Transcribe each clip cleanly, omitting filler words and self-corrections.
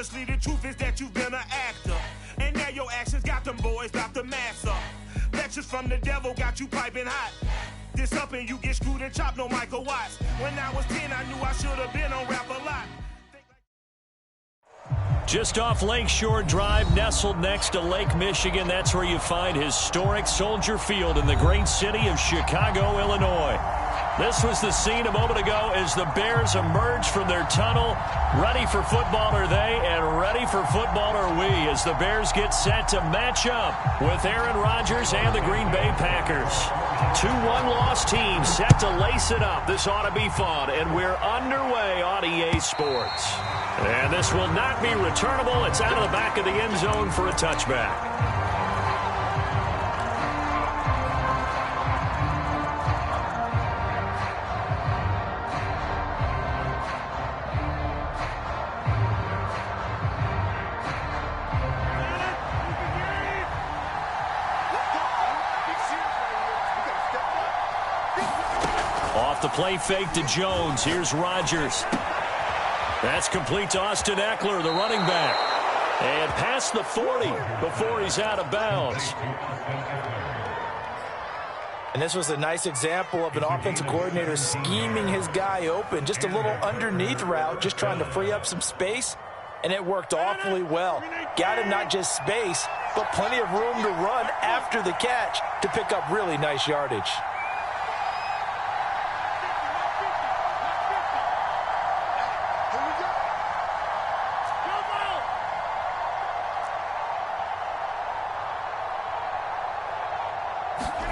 Honestly, the truth is that you've been an actor. And now your actions got them boys dropped the mask up. Lectures from the devil got you piping hot. This up and you get screwed and chopped, no Michael Watts. When I was 10, I knew I should have been on Rap a Lot. Just off Lakeshore Drive, nestled next to Lake Michigan. That's where you find historic Soldier Field in the great city of Chicago, Illinois. This was the scene a moment ago as the Bears emerged from their tunnel. Ready for football are they, and ready for football are we, as the Bears get set to match up with Aaron Rodgers and the Green Bay Packers. Two one-loss teams set to lace it up. This ought to be fun, and we're underway on EA Sports. And this will not be returnable. It's out of the back of the end zone for a touchback. Off the play fake to Jones. Here's Rodgers. That's complete to Austin Eckler, the running back. And past the 40 before he's out of bounds. And this was a nice example of an offensive coordinator scheming his guy open. Just a little underneath route, just trying to free up some space. And it worked awfully well. Got him not just space, but plenty of room to run after the catch to pick up really nice yardage.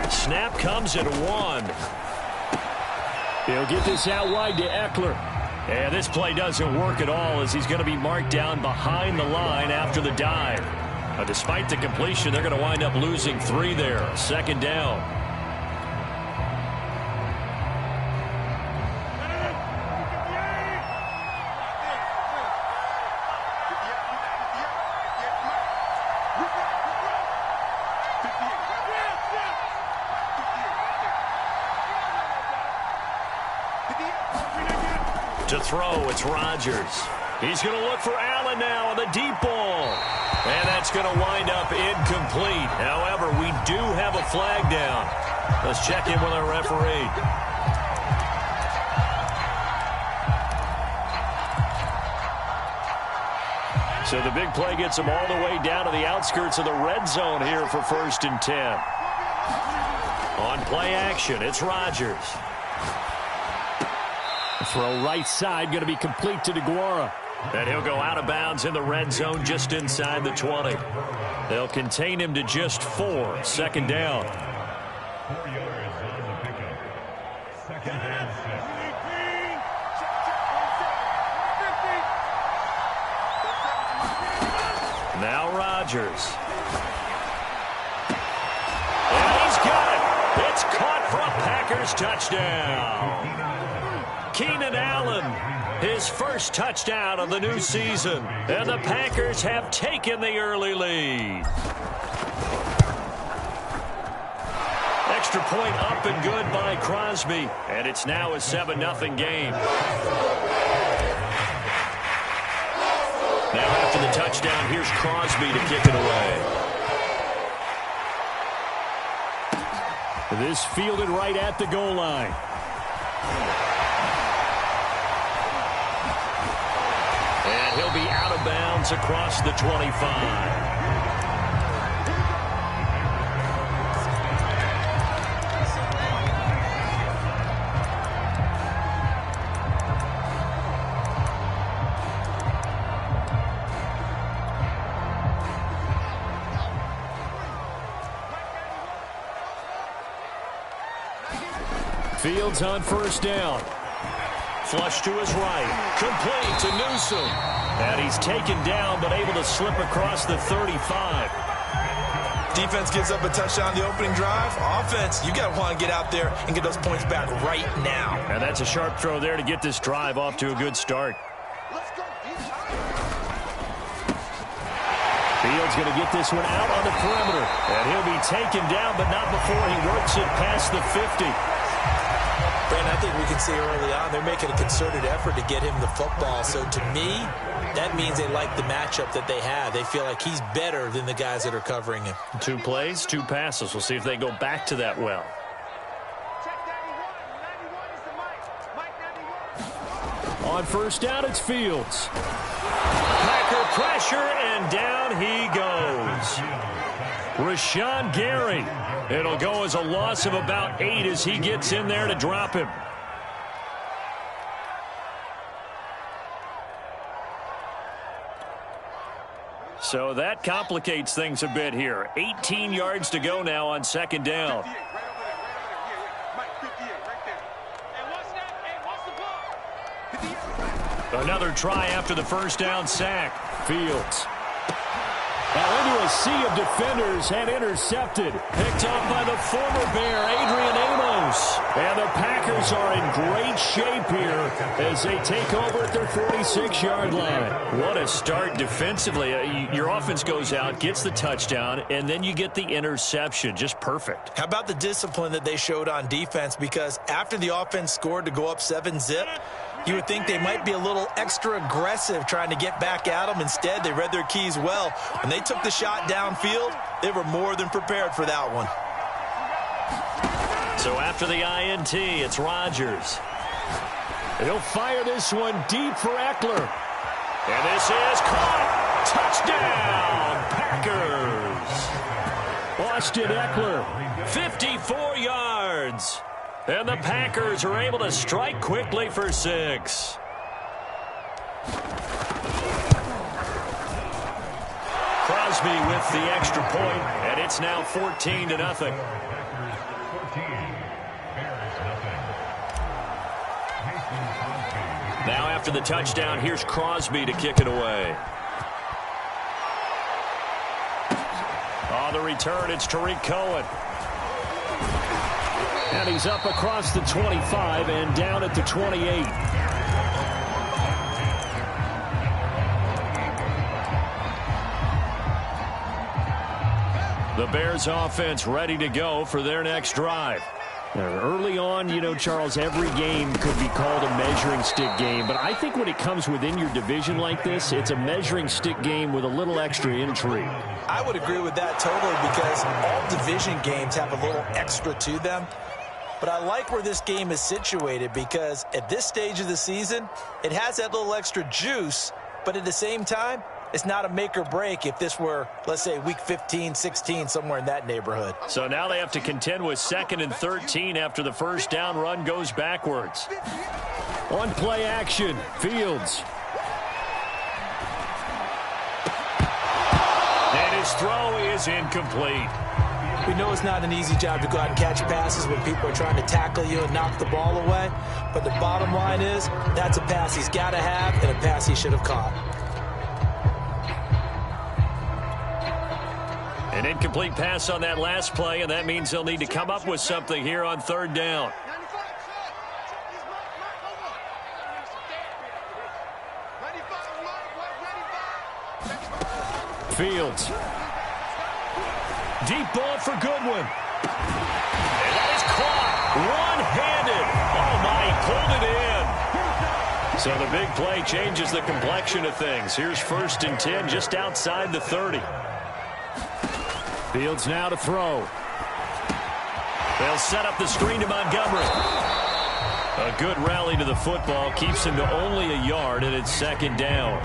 Snap comes at 1. He'll get this out wide to Eckler. And this play doesn't work at all as he's going to be marked down behind the line after the dive. Despite the completion, they're going to wind up losing 3 there. Second down. To throw, it's Rodgers. He's going to look for Allen now on the deep ball. And that's going to wind up incomplete. However, we do have a flag down. Let's check in with our referee. So the big play gets them all the way down to the outskirts of the red zone here for 1st and 10. On play action, it's Rodgers. Throw right side, going to be complete to DeGuara. And he'll go out of bounds in the red zone just inside the 20. They'll contain him to just 4. Second down. Now Rodgers. And he's got it. It's caught for a Packers touchdown. Keenan Allen, his first touchdown of the new season. And the Packers have taken the early lead. Extra point up and good by Crosby. And it's now a 7-0 game. Now after the touchdown, here's Crosby to kick it away. This fielded right at the goal line. And he'll be out of bounds across the 25. Fields on first down. Flush to his right. Complete to Newsom. And he's taken down but able to slip across the 35. Defense gives up a touchdown the opening drive. Offense, you got to want to get out there and get those points back right now. And that's a sharp throw there to get this drive off to a good start. Fields going to get this one out on the perimeter. And he'll be taken down, but not before he works it past the 50. Brandon, I think we can see early on they're making a concerted effort to get him the football. So to me, that means they like the matchup that they have. They feel like he's better than the guys that are covering him. 2 plays, 2 passes. We'll see if they go back to that well. On first down, it's Fields. Packer pressure, and down he goes. Rashawn Gary. It'll go as a loss of about 8 as he gets in there to drop him. So that complicates things a bit here. 18 yards to go now on second down. Another try after the first down sack. Fields. Now into a sea of defenders and intercepted. Picked up by the former Bear, Adrian Amos. And the Packers are in great shape here as they take over at their 46-yard line. What a start defensively. Your offense goes out, gets the touchdown, and then you get the interception. Just perfect. How about the discipline that they showed on defense? Because after the offense scored to go up 7-zip, you would think they might be a little extra aggressive trying to get back at them. Instead, they read their keys well. When they took the shot downfield, they were more than prepared for that one. So after the INT, it's Rodgers. He'll fire this one deep for Eckler. And this is caught. Touchdown, Packers. Austin Eckler, 54 yards. And the Packers are able to strike quickly for 6. Crosby with the extra point, and it's now 14-0. Now after the touchdown, here's Crosby to kick it away. On the return, it's Tariq Cohen. And he's up across the 25 and down at the 28. The Bears offense ready to go for their next drive. Early on, you know, Charles, every game could be called a measuring stick game. But I think when it comes within your division like this, it's a measuring stick game with a little extra intrigue. I would agree with that totally because all division games have a little extra to them. But I like where this game is situated because at this stage of the season, it has that little extra juice, but at the same time, it's not a make or break if this were, let's say, week 15, 16, somewhere in that neighborhood. So now they have to contend with 2nd and 13 after the first down run goes backwards. On play action, Fields. And his throw is incomplete. We know it's not an easy job to go out and catch passes when people are trying to tackle you and knock the ball away. But the bottom line is, that's a pass he's got to have and a pass he should have caught. An incomplete pass on that last play, and that means they'll need to come up with something here on 3rd down. Fields. Deep ball for Goodwin. And that is caught. One-handed. Oh, my, he pulled it in. So the big play changes the complexion of things. Here's 1st and 10 just outside the 30. Fields now to throw. They'll set up the screen to Montgomery. A good rally to the football keeps him to only a yard, and it's 2nd down.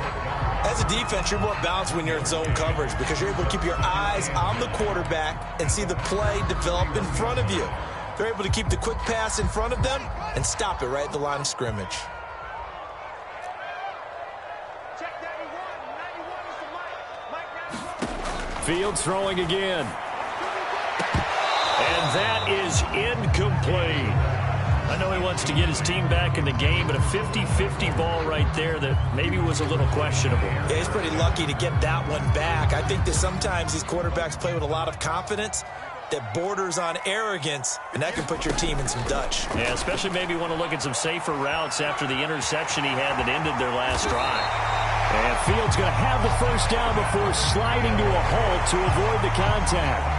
As a defense, you're more balanced when you're in zone coverage because you're able to keep your eyes on the quarterback and see the play develop in front of you. They're able to keep the quick pass in front of them and stop it right at the line of scrimmage. Fields throwing again. And that is incomplete. I know he wants to get his team back in the game, but a 50-50 ball right there that maybe was a little questionable. Yeah, he's pretty lucky to get that one back. I think that sometimes these quarterbacks play with a lot of confidence that borders on arrogance, and that can put your team in some Dutch. Yeah, especially maybe want to look at some safer routes after the interception he had that ended their last drive. And Fields going to have the first down before sliding to a halt to avoid the contact.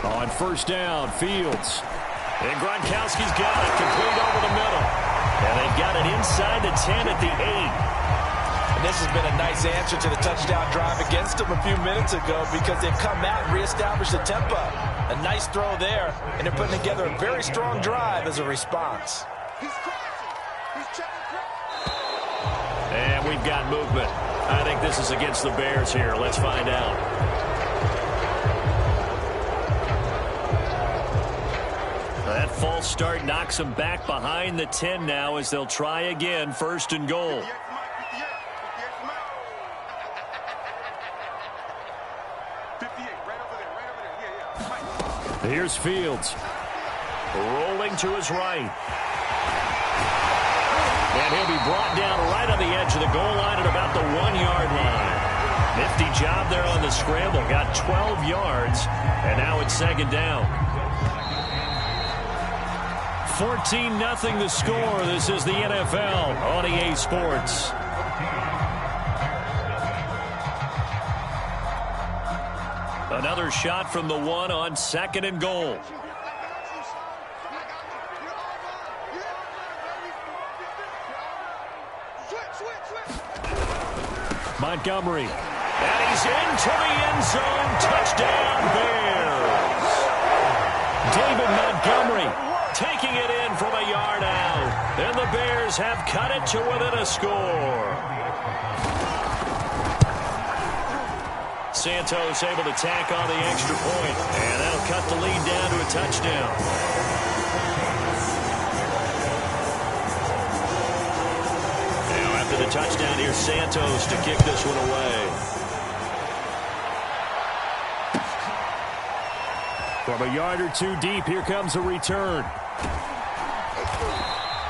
On first down, Fields. And Gronkowski's got it, complete over the middle. And they've got it inside the 10 at the 8. And this has been a nice answer to the touchdown drive against them a few minutes ago because they've come out and reestablished the tempo. A nice throw there, and they're putting together a very strong drive as a response. And we've got movement. I think this is against the Bears here. Let's find out. That false start knocks them back behind the 10 now as they'll try again, first and goal. Here's Fields. Rolling to his right. And he'll be brought down right on the edge of the goal line at about the 1-yard line. Nifty job there on the scramble. Got 12 yards, and now it's second down. 14-0 the score. This is the NFL on EA Sports. Another shot from the 1 on second and goal. Montgomery. And he's into the end zone. Touchdown, Bears. David Montgomery taking it in from a yard out. And the Bears have cut it to within a score. Santos able to tack on the extra point. And that'll cut the lead down to a touchdown. The touchdown here, Santos to kick this one away. From a yard or two deep, here comes a return.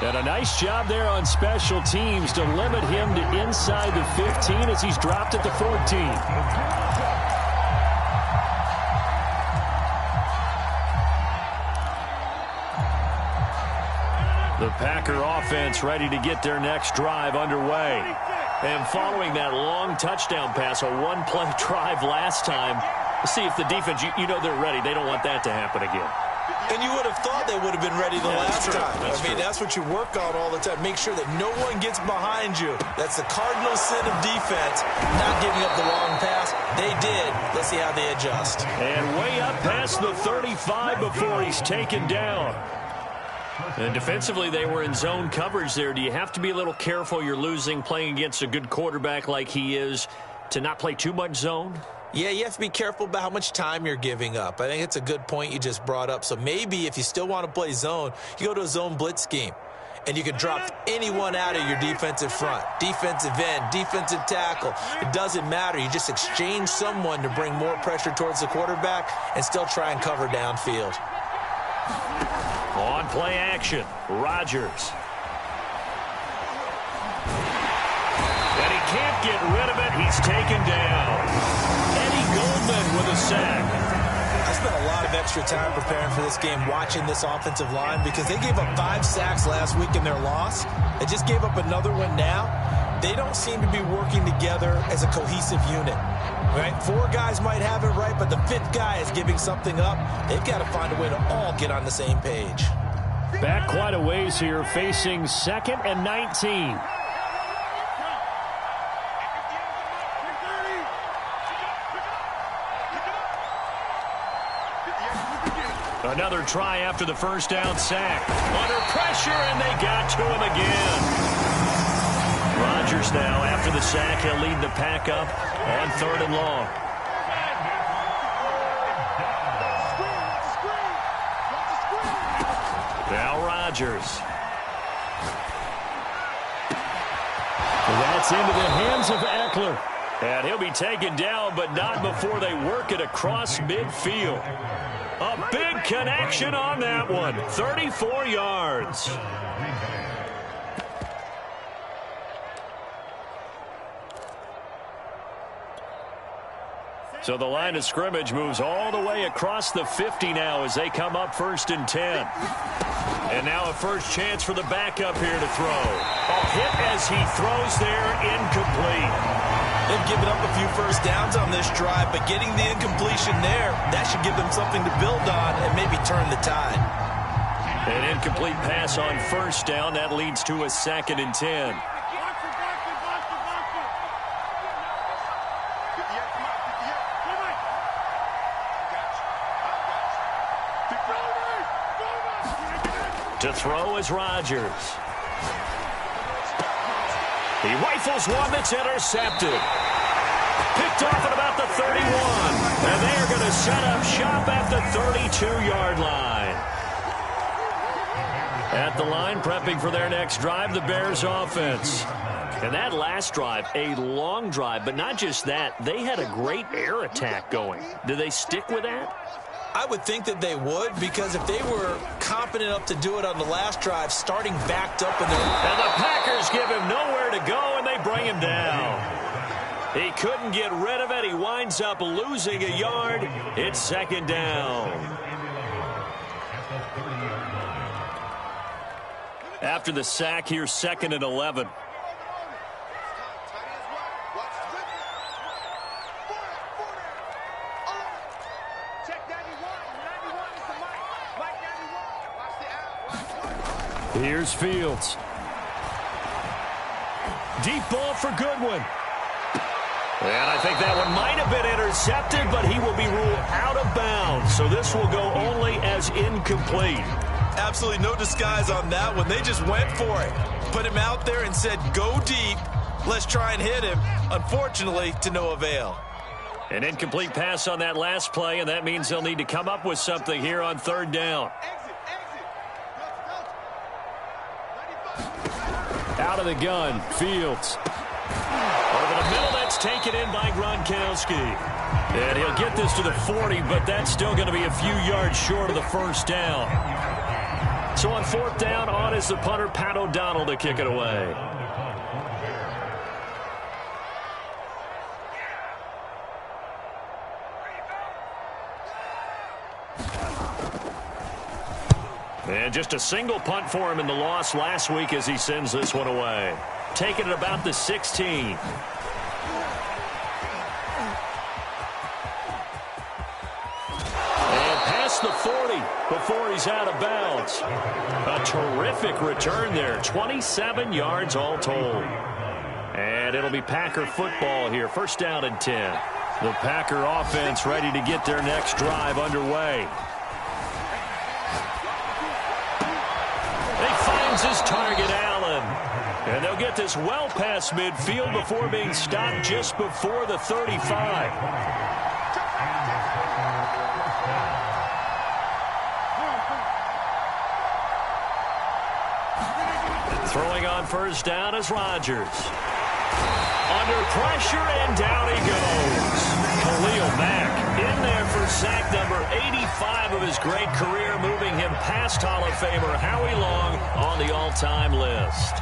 And a nice job there on special teams to limit him to inside the 15 as he's dropped at the 14. The Packer offense ready to get their next drive underway. And following that long touchdown pass, a one-play drive last time, see if the defense, you know they're ready. They don't want that to happen again. And you would have thought they would have been ready the last time. That's what you work on all the time. Make sure that no one gets behind you. That's the cardinal sin of defense, not giving up the long pass. They did. Let's see how they adjust. And way up past the 35 before he's taken down. And defensively, they were in zone coverage there. Do you have to be a little careful? You're losing, playing against a good quarterback like he is, to not play too much zone? Yeah, you have to be careful about how much time you're giving up. I think it's a good point you just brought up. So maybe if you still want to play zone, you go to a zone blitz scheme. And you can drop anyone out of your defensive front. Defensive end, defensive tackle. It doesn't matter. You just exchange someone to bring more pressure towards the quarterback and still try and cover downfield. On play action, Rodgers. And he can't get rid of it. He's taken down. Eddie Goldman with a sack. I spent a lot of extra time preparing for this game, watching this offensive line, because they gave up 5 sacks last week in their loss. They just gave up another one now. They don't seem to be working together as a cohesive unit. Right? 4 guys might have it right, but the 5th guy is giving something up. They've got to find a way to all get on the same page. Back quite a ways here, facing 2nd and 19. Another try after the first down sack. Under pressure, and they got to him again. Rodgers now, after the sack, he'll lead the pack up on 3rd and long. Now Rodgers. That's into the hands of Eckler. And he'll be taken down, but not before they work it across midfield. A big connection on that one. 34 yards. So the line of scrimmage moves all the way across the 50 now as they come up 1st and 10. And now a first chance for the backup here to throw. A hit as he throws there, incomplete. They've given up a few first downs on this drive, but getting the incompletion there, that should give them something to build on and maybe turn the tide. An incomplete pass on first down. That leads to a 2nd and 10. To throw is Rodgers. He rifles one that's intercepted. Picked off at about the 31. And they're going to set up shop at the 32-yard line. At the line, prepping for their next drive, the Bears offense. And that last drive, a long drive, but not just that. They had a great air attack going. Do they stick with that? I would think that they would, because if they were competent enough to do it on the last drive, starting backed up in their... And the Packers give him nowhere to go, and they bring him down. He couldn't get rid of it. He winds up losing a yard. It's 2nd down. After the sack, here's 2nd and 11. Here's Fields. Deep ball for Goodwin. And I think that one might have been intercepted, but he will be ruled out of bounds. So this will go only as incomplete. Absolutely no disguise on that one. They just went for it. Put him out there and said, go deep. Let's try and hit him. Unfortunately, to no avail. An incomplete pass on that last play, and that means they'll need to come up with something here on 3rd down. Out of the gun, Fields. Over the middle, that's taken in by Gronkowski. And he'll get this to the 40, but that's still going to be a few yards short of the first down. So on 4th down, on is the punter, Pat O'Donnell, to kick it away. And just a single punt for him in the loss last week as he sends this one away. Taking it about the 16. And past the 40 before he's out of bounds. A terrific return there. 27 yards all told. And it'll be Packer football here. 1st down and 10. The Packer offense ready to get their next drive underway. His target, Allen. And they'll get this well past midfield before being stopped just before the 35. Throwing on 1st down is Rodgers. Under pressure, and down he goes. Khalil Mack in there for sack number 85 of his great career, moving him past Hall of Famer Howie Long on the all-time list.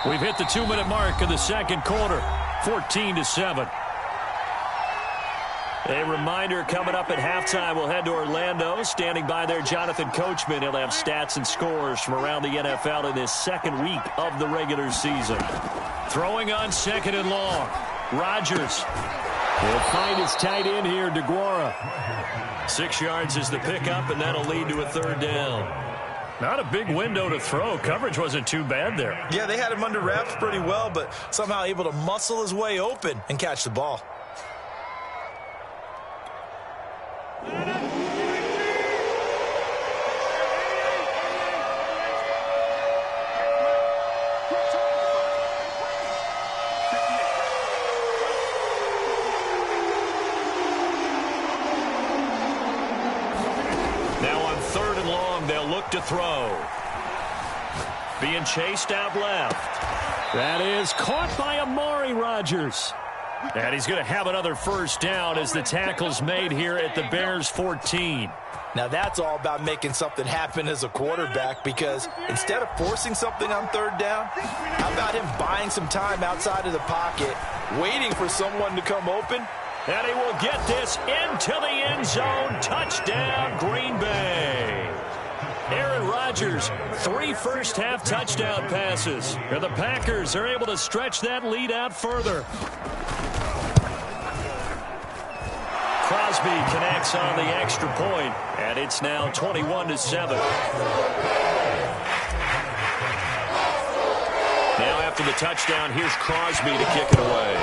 We've hit the 2-minute mark of the 2nd quarter, 14-7. A reminder, coming up at halftime, we'll head to Orlando. Standing by there, Jonathan Coachman. He'll have stats and scores from around the NFL in this 2nd week of the regular season. Throwing on 2nd and long. Rodgers will find his tight end here, DeGuara. 6 yards is the pickup, and that'll lead to a 3rd down. Not a big window to throw. Coverage wasn't too bad there. Yeah, they had him under wraps pretty well, but somehow able to muscle his way open and catch the ball. To throw. Being chased out left. That is caught by Amari Rodgers. And he's going to have another 1st down as the tackle's made here at the Bears 14. Now that's all about making something happen as a quarterback, because instead of forcing something on 3rd down, how about him buying some time outside of the pocket, waiting for someone to come open, And he will get this into the end zone. Touchdown, Green Bay. Aaron Rodgers, 3 first-half touchdown passes. And the Packers are able to stretch that lead out further. Crosby connects on the extra point, and it's now 21-7. Now after the touchdown, here's Crosby to kick it away.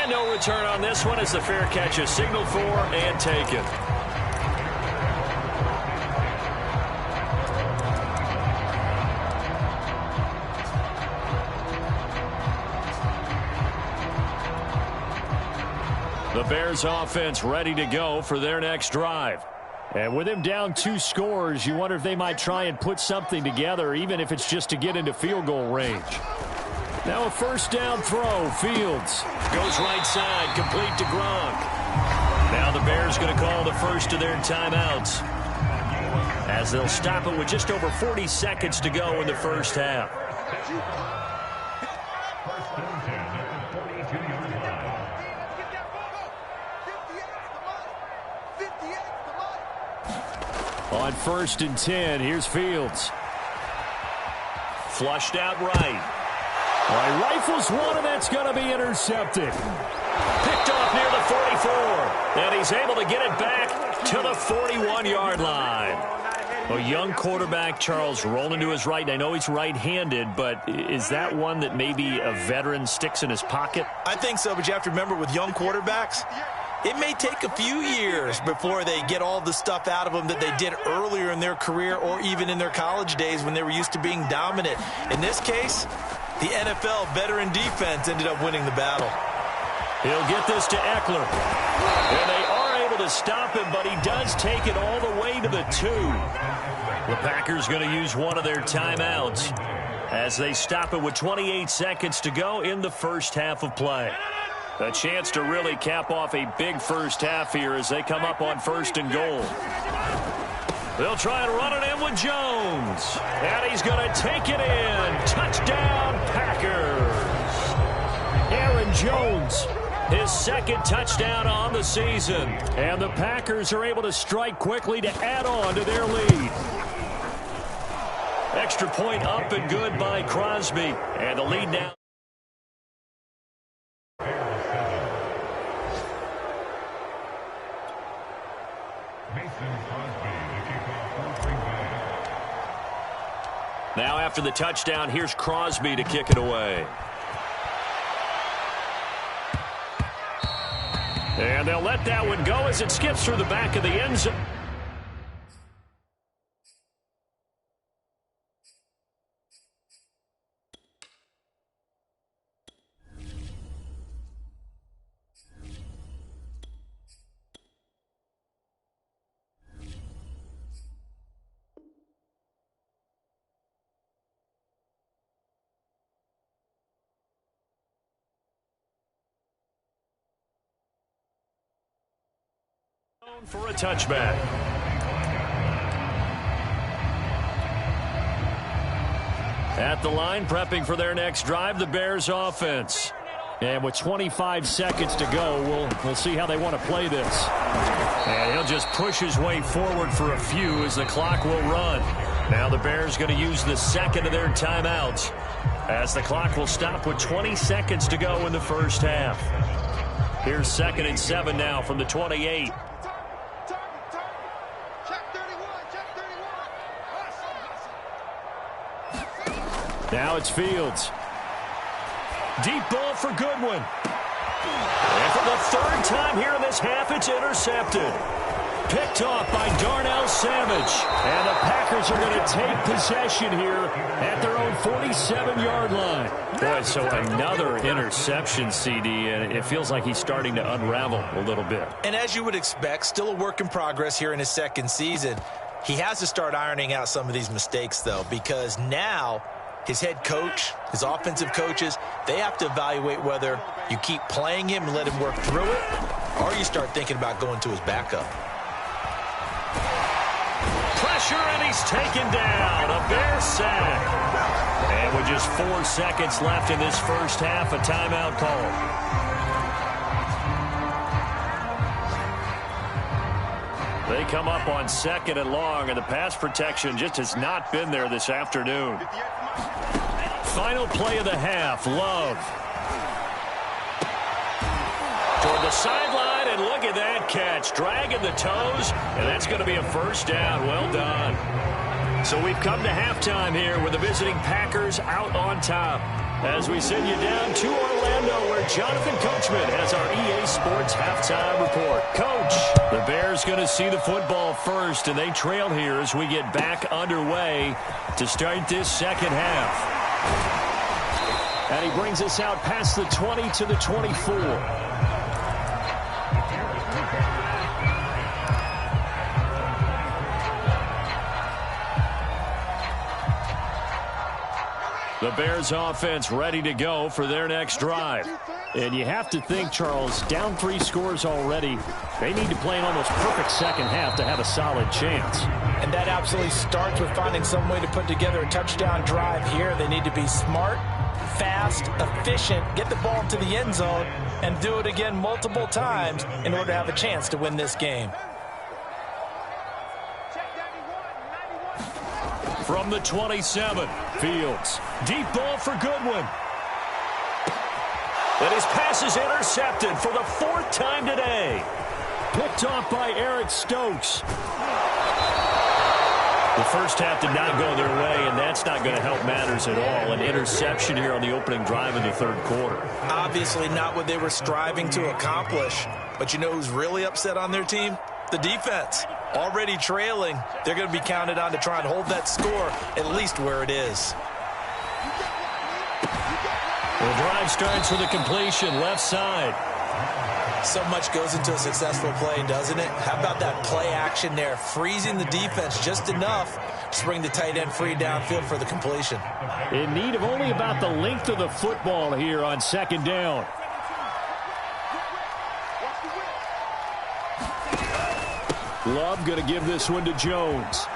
And no return on this one as the fair catch is signaled for and taken. The Bears offense ready to go for their next drive. And with him down 2 scores, you wonder if they might try and put something together, even if it's just to get into field goal range. Now a first down throw. Fields goes right side, complete to Gronk. Now the Bears going to call the first of their timeouts, as they'll stop it with just over 40 seconds to go in the first half. On 1st and 10, here's Fields. Flushed out right. Rifles one, and that's going to be intercepted. Picked off near the 44. And he's able to get it back to the 41-yard line. A young quarterback, Charles, rolling to his right. I know he's right-handed, but is that one that maybe a veteran sticks in his pocket? I think so, but you have to remember with young quarterbacks, it may take a few years before they get all the stuff out of them that they did earlier in their career or even in their college days when they were used to being dominant. In this case, the NFL veteran defense ended up winning the battle. He'll get this to Eckler. And they are able to stop him, but he does take it all the way to the 2. The Packers going to use one of their timeouts as they stop it with 28 seconds to go in the first half of play. A chance to really cap off a big first half here as they come up on 1st and goal. They'll try and run it in with Jones. And he's going to take it in. Touchdown, Packers. Aaron Jones, his 2nd touchdown on the season. And the Packers are able to strike quickly to add on to their lead. Extra point up and good by Crosby. And the lead now. Now after the touchdown, here's Crosby to kick it away. And they'll let that one go as it skips through the back of the end zone. For a touchback. At the line, prepping for their next drive, the Bears offense. And with 25 seconds to go, we'll see how they want to play this. And he'll just push his way forward for a few as the clock will run. Now the Bears going to use the 2nd of their timeouts as the clock will stop with 20 seconds to go in the first half. Here's 2nd and 7 now from the 28. Now it's Fields. Deep ball for Goodwin. And for the 3rd time here in this half, it's intercepted. Picked off by Darnell Savage. And the Packers are going to take possession here at their own 47-yard line. Boy, so another interception, CD, and it feels like he's starting to unravel a little bit. And as you would expect, still a work in progress here in his 2nd season. He has to start ironing out some of these mistakes, though, because now his head coach, his offensive coaches, they have to evaluate whether you keep playing him and let him work through it, or you start thinking about going to his backup. Pressure, and he's taken down. A Bear sack. And with just 4 seconds left in this first half, a timeout call. They come up on 2nd and long, and the pass protection just has not been there this afternoon. Final play of the half, Love. Toward the sideline, and look at that catch. Dragging the toes, and that's going to be a first down. Well done. So we've come to halftime here with the visiting Packers out on top. As we send you down to Orlando, where Jonathan Coachman has our EA Sports halftime report. Coach, the Bears going to see the football first, and they trail here as we get back underway to start this second half. And he brings us out past the 20 to the 24. The Bears offense ready to go for their next drive. And you have to think, Charles, down 3 scores already. They need to play an almost perfect second half to have a solid chance. And that absolutely starts with finding some way to put together a touchdown drive here. They need to be smart, fast, efficient, get the ball to the end zone, and do it again multiple times in order to have a chance to win this game. From the 27, Fields. Deep ball for Goodwin. And his pass is intercepted for the 4th time today. Picked off by Eric Stokes. The first half did not go their way, and that's not going to help matters at all. An interception here on the opening drive in the 3rd quarter. Obviously not what they were striving to accomplish. But you know who's really upset on their team? The defense. Already trailing, they're going to be counted on to try and hold that score at least where it is. The drive starts with a completion left side. So much goes into a successful play, doesn't it? How about that play action there, freezing the defense just enough to bring the tight end free downfield for the completion. In need of only about the length of the football here on 2nd down. Love going to give this one to Jones.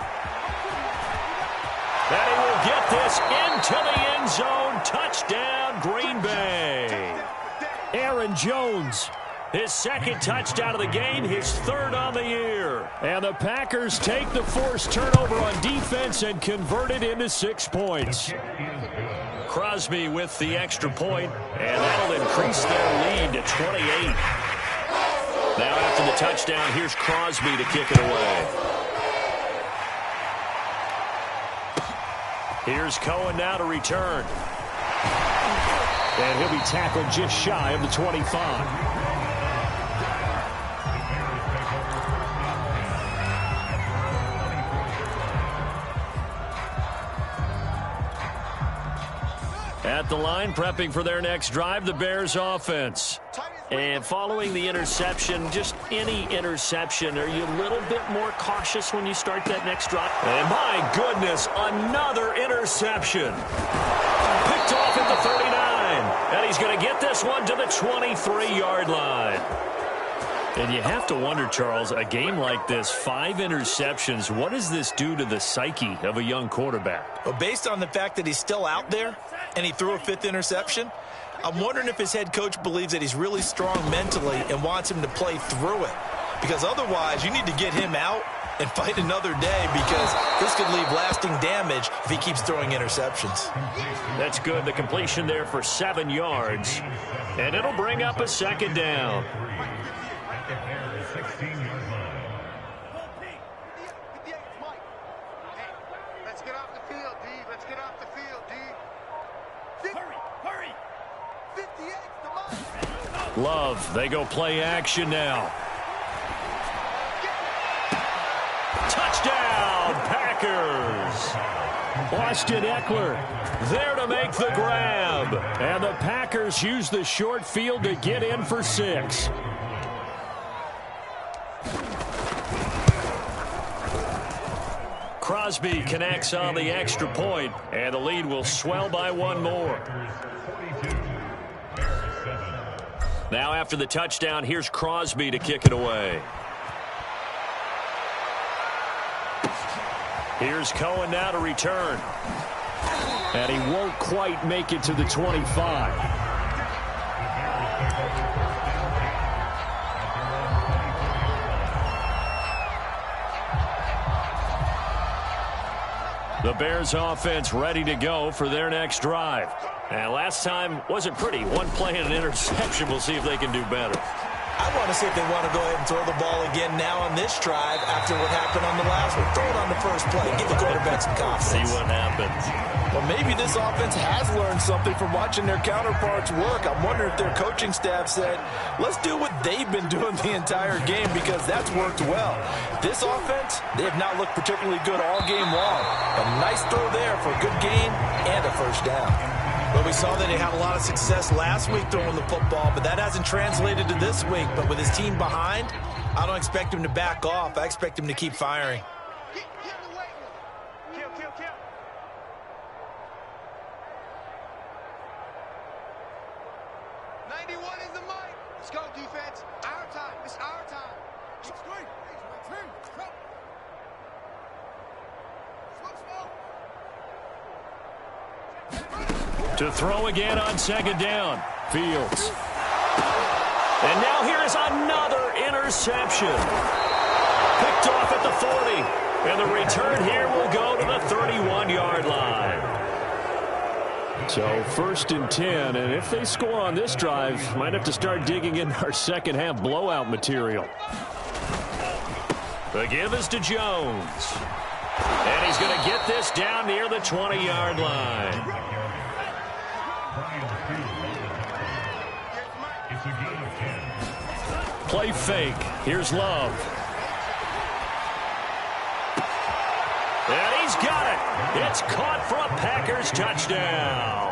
And he will get this into the end zone. Touchdown, Green Bay. Aaron Jones, his 2nd touchdown of the game, his 3rd on the year. And the Packers take the forced turnover on defense and convert it into 6 points. Crosby with the extra point, and that'll increase their lead to 28. Now after the touchdown, here's Crosby to kick it away. Here's Cohen now to return. And he'll be tackled just shy of the 25. At the line, prepping for their next drive, the Bears offense. And following the interception, just any interception, are you a little bit more cautious when you start that next drive? And my goodness, another interception. Picked off at the 39. And he's going to get this one to the 23-yard line. And you have to wonder, Charles, a game like this, 5 interceptions, what does this do to the psyche of a young quarterback? Well, based on the fact that he's still out there and he threw a 5th interception, I'm wondering if his head coach believes that he's really strong mentally and wants him to play through it. Because otherwise, you need to get him out and fight another day, because this could leave lasting damage if he keeps throwing interceptions. That's good. The completion there for 7 yards. And it'll bring up a 2nd down. Let's get off the field, D. Let's get off the field, D. Hurry! 58's the mark. Love, they go play action now. Touchdown, Packers! Austin Eckler there to make the grab. And the Packers use the short field to get in for 6. Crosby connects on the extra point, and the lead will swell by 1 more. Now after the touchdown, here's Crosby to kick it away. Here's Cohen now to return. And he won't quite make it to the 25. The Bears offense ready to go for their next drive. And last time wasn't pretty. One play and an interception. We'll see if they can do better. I want to see if they want to go ahead and throw the ball again now on this drive after what happened on the last one. Throw it on the first play. Give the quarterback some confidence. See what happens. Well, maybe this offense has learned something from watching their counterparts work. I'm wondering if their coaching staff said, let's do what they've been doing the entire game because that's worked well. This offense, they have not looked particularly good all game long. A nice throw there for a good gain and a first down. Well, we saw that he had a lot of success last week throwing the football, but that hasn't translated to this week. But with his team behind, I don't expect him to back off. I expect him to keep firing. Kill. 91 is the mic. Let's go, defense. Our time. It's our time. Keep straight. To throw again on second down. Fields. And now here's another interception. Picked off at the 40. And the return here will go to the 31-yard line. So 1st and 10, and if they score on this drive, might have to start digging in our second half blowout material. The give is to Jones. And he's going to get this down near the 20-yard line. Play fake. Here's Love. And he's got it. It's caught for a Packers touchdown.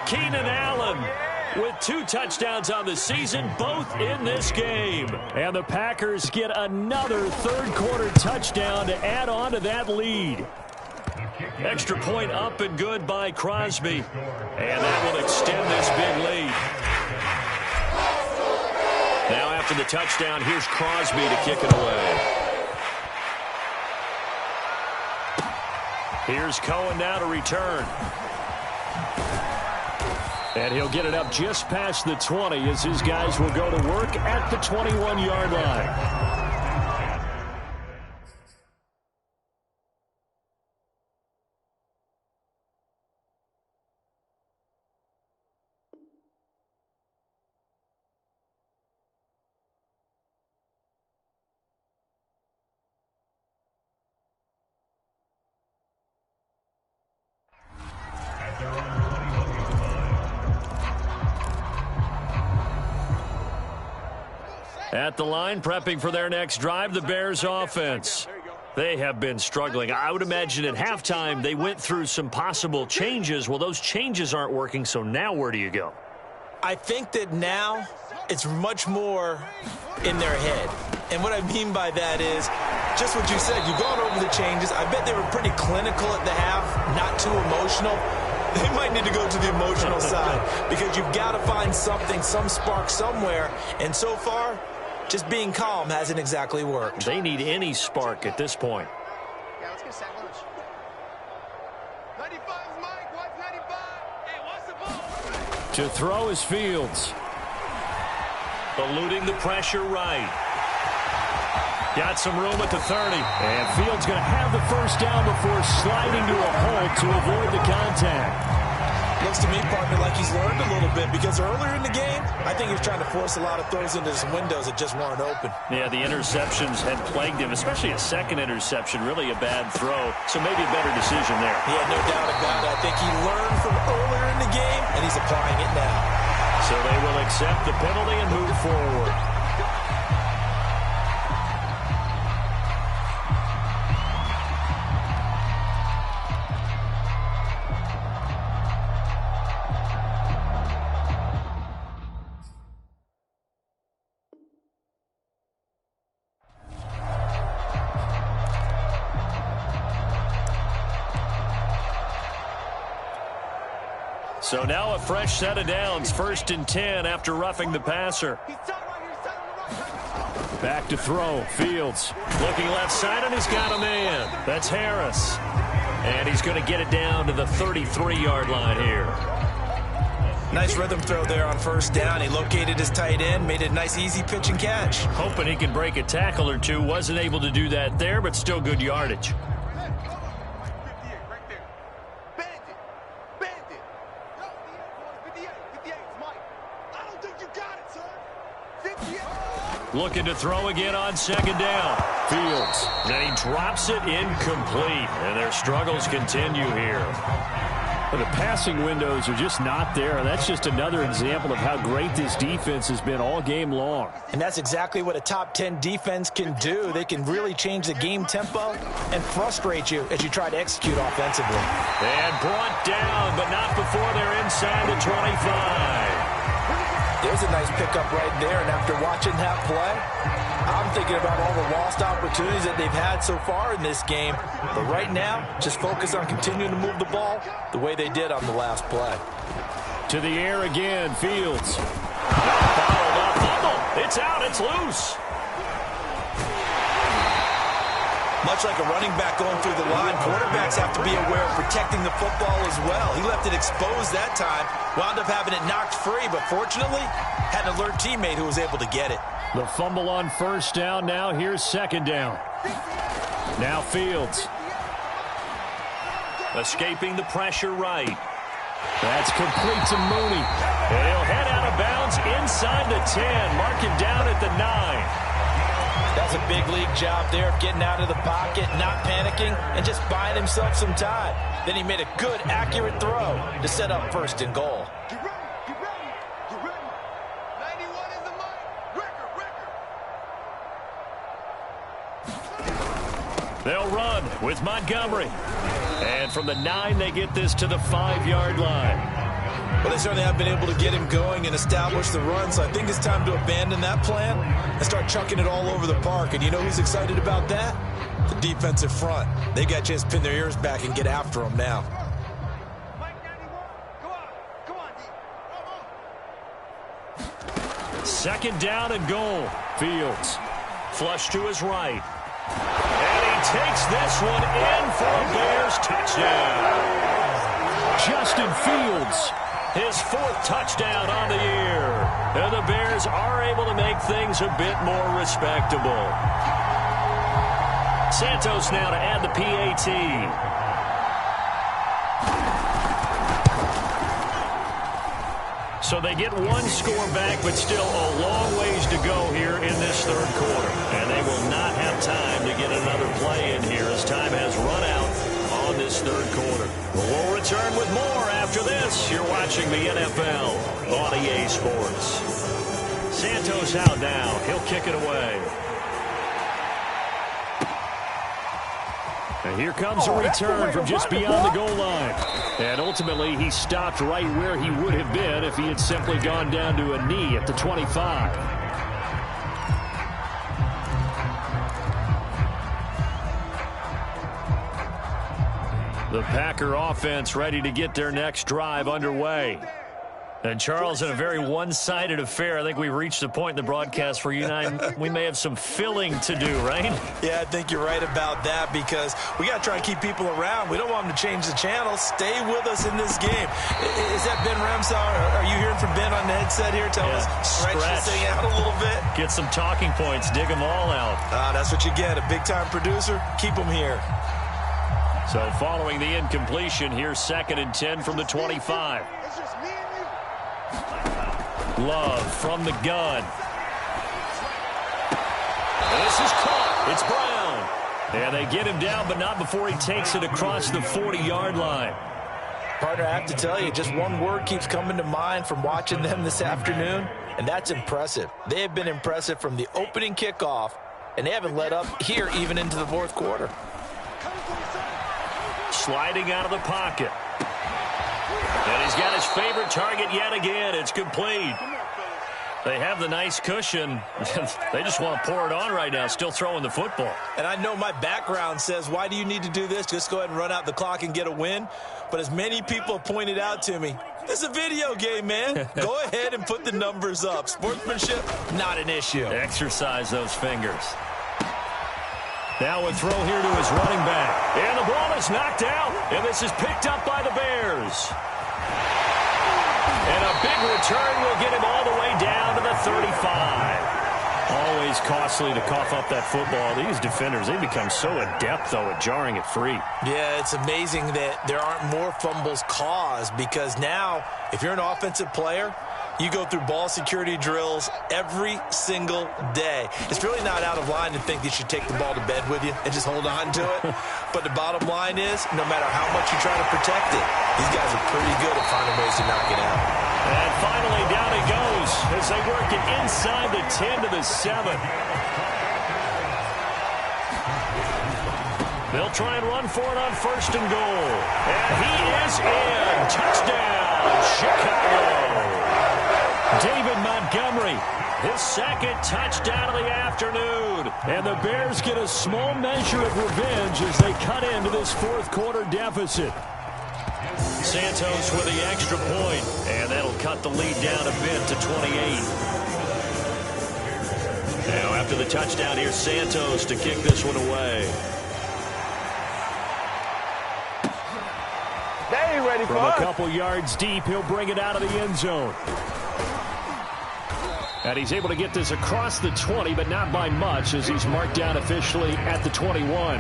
Keenan Allen with 2 touchdowns on the season, both in this game. And the Packers get another third-quarter touchdown to add on to that lead. Extra point up and good by Crosby. And that will extend this big lead. Now after the touchdown, here's Crosby to kick it away. Here's Cohen now to return. And he'll get it up just past the 20 as his guys will go to work at the 21-yard line. At the line, prepping for their next drive, the Bears offense. They have been struggling. I would imagine at halftime they went through some possible changes. Well, those changes aren't working, so now where do you go? I think that now it's much more in their head. And what I mean by that is just what you said. You've gone over the changes. I bet they were pretty clinical at the half, not too emotional. They might need to go to the emotional side because you've got to find something, some spark somewhere. And so far, just being calm hasn't exactly worked. They need any spark at this point. Yeah, let's get a sack lunch. 95's Mike. Watch 95. Hey, watch the ball. To throw is Fields. Eluding the pressure right. Got some room at the 30. And Fields going to have the first down before sliding to a hole to avoid the contact. Looks to me, partner, like he's learned a little bit because earlier in the game, I think he was trying to force a lot of throws into some windows that just weren't open. Yeah, the interceptions had plagued him, especially a second interception, really a bad throw. So maybe a better decision there. Yeah, no doubt about it. I think he learned from earlier in the game, and he's applying it now. So they will accept the penalty and move forward. So now a fresh set of downs, 1st and 10 after roughing the passer. He's done right here. Set him right. Back to throw. Fields looking left side, and he's got a man. That's Harris. And he's going to get it down to the 33-yard line here. Nice rhythm throw there on first down. He located his tight end, made it a nice easy pitch and catch. Hoping he can break a tackle or two. Wasn't able to do that there, but still good yardage. Looking to throw again on second down. Fields. Then he drops it incomplete. And their struggles continue here. But the passing windows are just not there. And that's just another example of how great this defense has been all game long. And that's exactly what a top 10 defense can do. They can really change the game tempo and frustrate you as you try to execute offensively. And brought down, but not before they're inside the 25. There's a nice pickup right there, and after watching that play, I'm thinking about all the lost opportunities that they've had so far in this game. But right now, just focus on continuing to move the ball the way they did on the last play. To the air again, Fields. Bottled up, fumble. It's out, it's loose. Much like a running back going through the line, quarterbacks have to be aware of protecting the football as well. He left it exposed that time, wound up having it knocked free, but fortunately, had an alert teammate who was able to get it. The fumble on first down. Now here's second down. Now Fields. Escaping the pressure right. That's complete to Mooney. And he'll head out of bounds inside the 10. Mark him down at the 9. That's a big league job there of getting out of the pocket, not panicking, and just buying himself some time. Then he made a good, accurate throw to set up first and goal. Get ready, get ready, get ready. 91 is the mark. Record. They'll run with Montgomery. And from the 9, they get this to the 5-yard line. Well, they certainly have been able to get him going and establish the run, so I think it's time to abandon that plan and start chucking it all over the park. And you know who's excited about that? The defensive front. They got a chance to pin their ears back and get after him now. Mike 91, come on, Second down and goal. Fields. Flush to his right. And he takes this one in for a Bears touchdown. Justin Fields. His 4th touchdown on the year. And the Bears are able to make things a bit more respectable. Santos now to add the PAT. So they get one score back, but still a long ways to go here in this third quarter. And they will not have time to get another play in here as time has run out on this third quarter. We'll return with more after this. You're watching the NFL on EA Sports. Santos out now. He'll kick it away. And here comes a return from just beyond the goal line. And ultimately, he stopped right where he would have been if he had simply gone down to a knee at the 25. The Packer offense ready to get their next drive underway. And Charles, in a very one-sided affair, I think we've reached the point in the broadcast where you and I, we may have some filling to do, right? Yeah, I think you're right about that because we got to try and keep people around. We don't want them to change the channel. Stay with us in this game. Is that Ben Ramsau? Are you hearing from Ben on the headset here? Tell us, stretch this thing out a little bit. Get some talking points. Dig them all out. That's what you get. A big-time producer. Keep them here. So following the incompletion, here's 2nd and 10 from the 25. It's just me and you. Love from the gun. This is caught. It's Brown. And they get him down, but not before he takes it across the 40-yard line. Partner, I have to tell you, just one word keeps coming to mind from watching them this afternoon, and that's impressive. They have been impressive from the opening kickoff, and they haven't let up here even into the fourth quarter. Sliding out of the pocket. And he's got his favorite target yet again. It's complete. They have the nice cushion. They just want to pour it on right now, still throwing the football. And I know my background says, why do you need to do this? Just go ahead and run out the clock and get a win. But as many people have pointed out to me, this is a video game, man. Go ahead and put the numbers up. Sportsmanship, not an issue. Exercise those fingers. Now a throw here to his running back. And the ball is knocked out. And this is picked up by the Bears. And a big return will get him all the way down to the 35. Always costly to cough up that football. These defenders, they become so adept, though, at jarring it free. Yeah, it's amazing that there aren't more fumbles caused, because now, if you're an offensive player, you go through ball security drills every single day. It's really not out of line to think that you should take the ball to bed with you and just hold on to it. But the bottom line is, no matter how much you try to protect it, these guys are pretty good at finding ways to knock it out. And finally, down it goes as they work it inside the 10 to the 7. They'll try and run for it on 1st and goal. And he is in. Touchdown, Chicago. David Montgomery, his 2nd touchdown of the afternoon. And the Bears get a small measure of revenge as they cut into this 4th quarter deficit. Santos with the extra point, and that'll cut the lead down a bit to 28. Now after the touchdown, here's Santos to kick this one away. They ain't ready for From us. a couple yards deep, he'll bring it out of the end zone. And he's able to get this across the 20, but not by much, as he's marked down officially at the 21.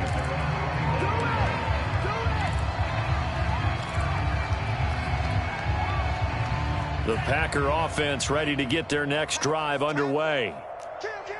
The Packer offense ready to get their next drive underway.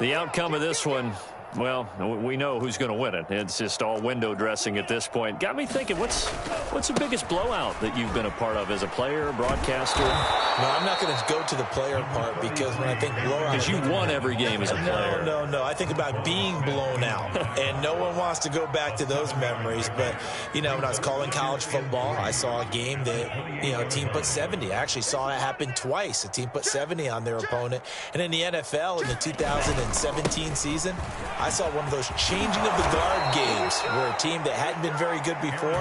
The outcome of this one, well, we know who's going to win it. It's just all window dressing at this point. Got me thinking, what's the biggest blowout that you've been a part of as a player, broadcaster? No, I'm not going to go to the player part, because when I think blowout... Because you won every game as a player. No. I think about being blown out. And no one wants to go back to those memories. But, when I was calling college football, I saw a game that, a team put 70. I actually saw it happen twice. A team put 70 on their opponent. And in the NFL, in the 2017 season, I saw one of those changing of the guard games where a team that hadn't been very good before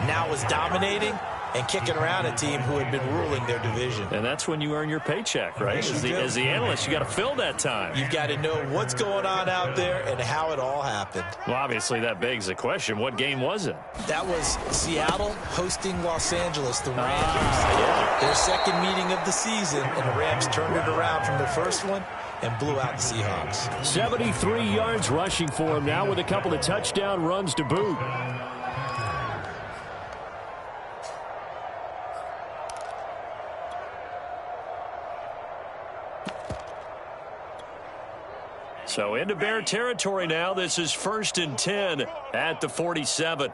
now was dominating and kicking around a team who had been ruling their division. And that's when you earn your paycheck, right? As the analyst, you got to fill that time. You've got to know what's going on out there and how it all happened. Well, obviously, that begs the question, what game was it? That was Seattle hosting Los Angeles, the Rams. Their 2nd meeting of the season, and the Rams turned it around from their 1st one and blew out the Seahawks. 73 yards rushing for him now with a couple of touchdown runs to boot. So into Bear territory now. This is 1st and 10 at the 47.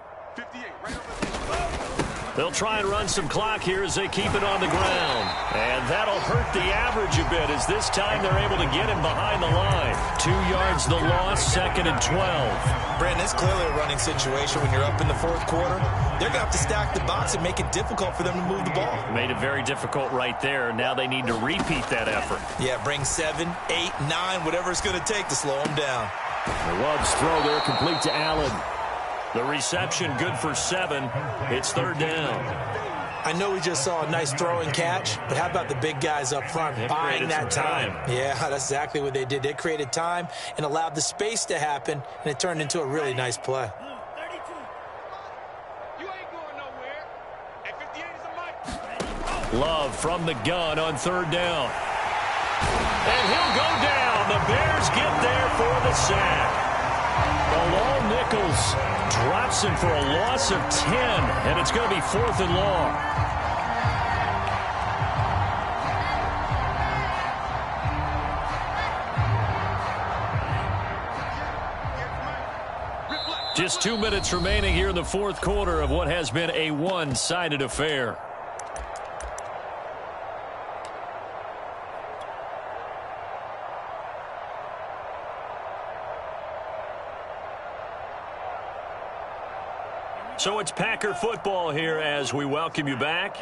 They'll try and run some clock here as they keep it on the ground. And that'll hurt the average a bit, as this time they're able to get him behind the line. 2 yards the loss, 2nd and 12. Brandon, it's clearly a running situation when you're up in the 4th quarter. They're going to have to stack the box and make it difficult for them to move the ball. Made it very difficult right there. Now they need to repeat that effort. Yeah, bring 7, 8, 9, whatever it's going to take to slow them down. The Love's throw there complete to Allen. The reception good for 7. It's 3rd down. I know we just saw a nice throw and catch, but how about the big guys up front buying that time? Yeah, that's exactly what they did. They created time and allowed the space to happen, and it turned into a really nice play. Love from the gun on 3rd down. And he'll go down. The Bears get there for the sack. Bilal Nichols drops him for a loss of 10, and it's going to be 4th and long. Just 2 minutes remaining here in the 4th quarter of what has been a one-sided affair. So it's Packer football here as we welcome you back.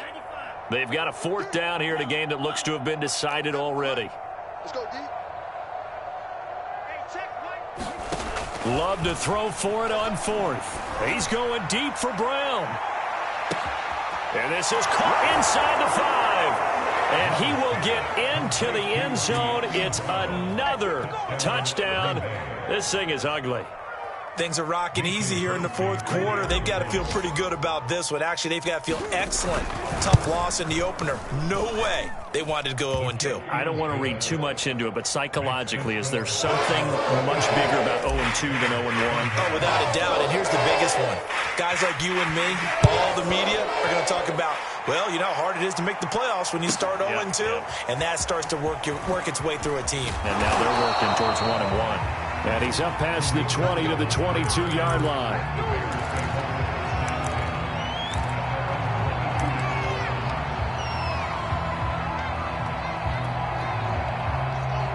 They've got a 4th down here in a game that looks to have been decided already. Let's go deep. Love to throw for it on fourth. He's going deep for Brown. And this is caught inside the 5. And he will get into the end zone. It's another touchdown. This thing is ugly. Things are rocking easy here in the fourth quarter. They've got to feel pretty good about this one. Actually, they've got to feel excellent. Tough loss in the opener. No way they wanted to go 0-2. I don't want to read too much into it, but psychologically, is there something much bigger about 0-2 than 0-1? Oh, without a doubt. And here's the biggest one. Guys like you and me, all the media, are going to talk about, well, you know how hard it is to make the playoffs when you start 0-2, and that starts to work its way through a team. And now they're working towards 1-1. And he's up past the 20 to the 22-yard line.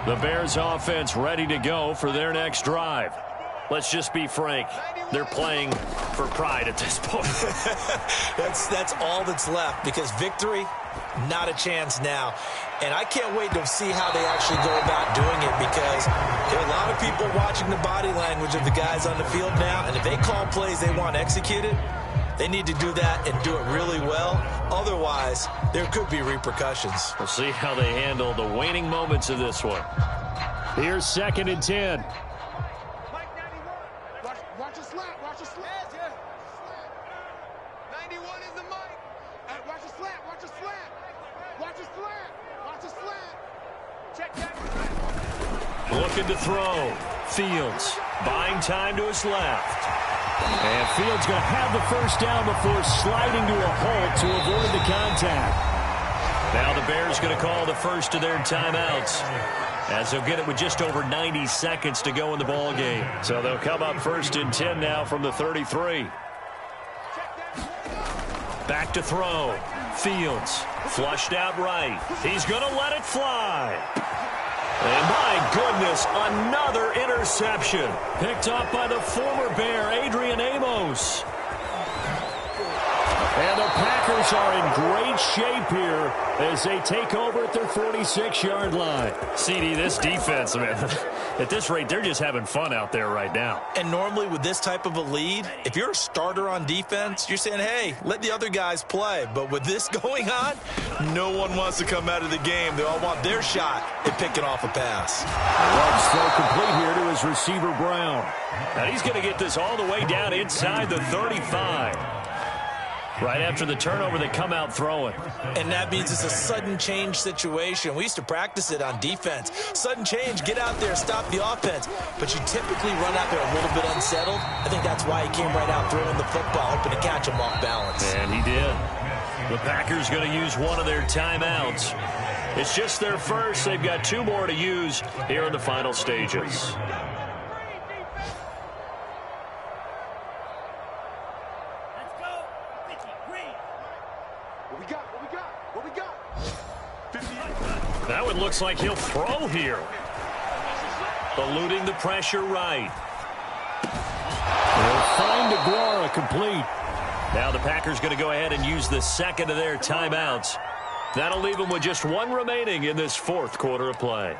The Bears offense ready to go for their next drive. Let's just be frank. They're playing for pride at this point. That's all that's left, because victory, not a chance now. And I can't wait to see how they actually go about doing it, because there are a lot of people watching the body language of the guys on the field now, and if they call plays they want executed, they need to do that and do it really well. Otherwise, there could be repercussions. We'll see how they handle the waning moments of this one. Here's 2nd and 10. Watch a slant. Watch a slant. 91 is the mic. Watch a slant. Watch a slant. Watch a slant. Watch a slant. Check that. Looking to throw. Fields buying time to his left. And Fields going to have the first down before sliding to a halt to avoid the contact. Now the Bears going to call the first of their timeouts, as they'll get it with just over 90 seconds to go in the ball game. So they'll come up 1st and 10 now from the 33. Back to throw. Fields flushed out right. He's going to let it fly. And my goodness, another interception. Picked up by the former Bear, Adrian Amos. And the Packers are in great shape here as they take over at their 46-yard line. CD, this defense, man, at this rate, they're just having fun out there right now. And normally with this type of a lead, if you're a starter on defense, you're saying, hey, let the other guys play. But with this going on, no one wants to come out of the game. They all want their shot at picking off a pass. Runs throw complete here to his receiver, Brown. And he's going to get this all the way down inside the 35. Right after the turnover, they come out throwing. And that means it's a sudden change situation. We used to practice it on defense. Sudden change, get out there, stop the offense. But you typically run out there a little bit unsettled. I think that's why he came right out throwing the football, hoping to catch him off balance. And he did. The Packers going to use one of their timeouts. It's just their first. They've got 2 more to use here in the final stages. That one looks like he'll throw here. Eluding the pressure right. They'll find Aguara complete. Now the Packers going to go ahead and use the second of their timeouts. That'll leave them with just 1 remaining in this 4th quarter of play.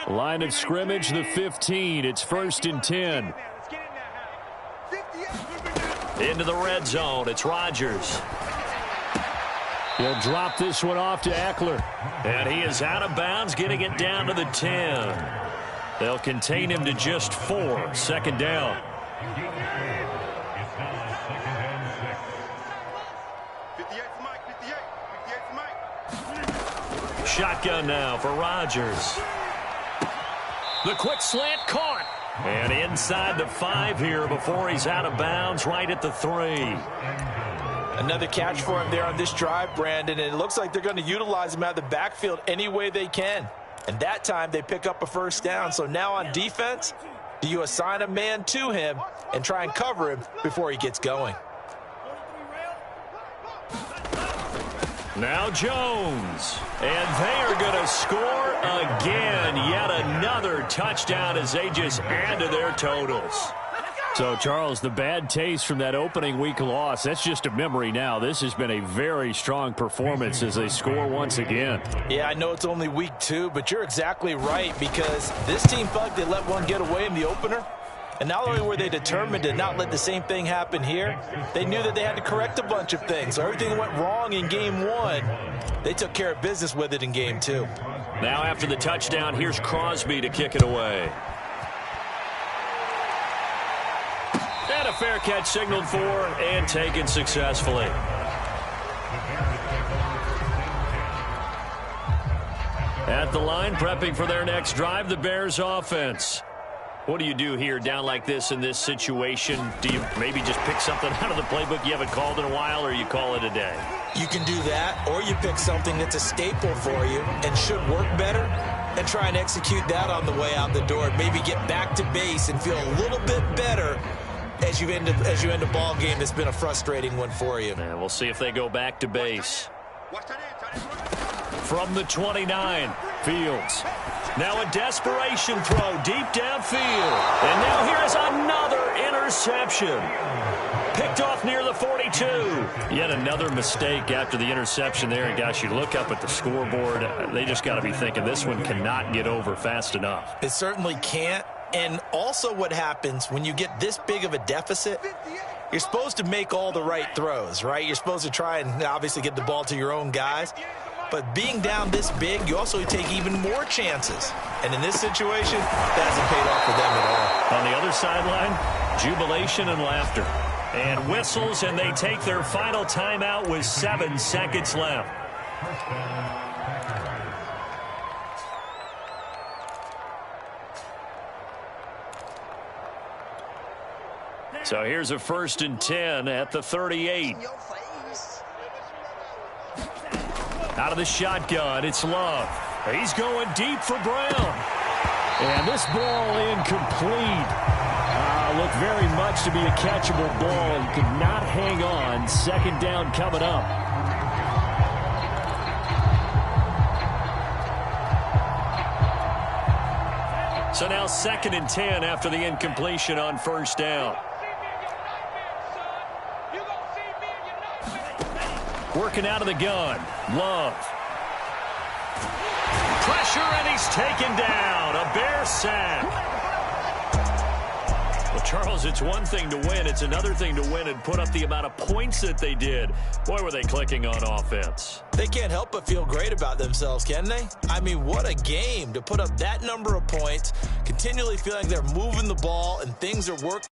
Line of scrimmage, the 15. It's 1st and 10. Into the red zone. It's Rodgers. He'll drop this one off to Eckler. And he is out of bounds, getting it down to the 10. They'll contain him to just 4. 2nd down. Shotgun now for Rodgers. The quick slant caught. And inside the 5 here before he's out of bounds, right at the 3. Another catch for him there on this drive, Brandon, and it looks like they're going to utilize him out of the backfield any way they can. And that time they pick up a first down. So now on defense, do you assign a man to him and try and cover him before he gets going? Now Jones. And they are going to score again. Yet another touchdown as they just add to their totals. So, Charles, the bad taste from that opening week loss, that's just a memory now. This has been a very strong performance as they score once again. Yeah, I know it's only week 2, but you're exactly right, because this team felt like they let one get away in the opener. And not only were they determined to not let the same thing happen here, they knew that they had to correct a bunch of things. So everything that went wrong in game 1, they took care of business with it in game 2. Now after the touchdown, here's Crosby to kick it away. And a fair catch signaled for and taken successfully. At the line, prepping for their next drive, the Bears offense. What do you do here down like this in this situation? Do you maybe just pick something out of the playbook you haven't called in a while, or you call it a day? You can do that, or you pick something that's a staple for you and should work better and try and execute that on the way out the door. Maybe get back to base and feel a little bit better as you end a ball game that's been a frustrating one for you. And we'll see if they go back to base. From the 29, Fields. Now a desperation throw deep downfield. And now here's another interception. Picked off near the 42. Yet another mistake after the interception there. And gosh, you look up at the scoreboard, they just got to be thinking this one cannot get over fast enough. It certainly can't. And also what happens when you get this big of a deficit, you're supposed to make all the right throws, right? You're supposed to try and obviously get the ball to your own guys. But being down this big, you also take even more chances. And in this situation, that hasn't paid off for them at all. On the other sideline, jubilation and laughter. And whistles, and they take their final timeout with 7 seconds left. So here's a 1st and 10 at the 38. Out of the shotgun, it's Love. He's going deep for Brown. And this ball incomplete. Looked very much to be a catchable ball and could not hang on. 2nd down coming up. So now 2nd and 10 after the incompletion on 1st down. Working out of the gun. Love. Pressure, and he's taken down. A Bear sack. Well, Charles, it's one thing to win. It's another thing to win and put up the amount of points that they did. Boy, were they clicking on offense. They can't help but feel great about themselves, can they? I mean, what a game to put up that number of points, continually feeling they're moving the ball and things are working.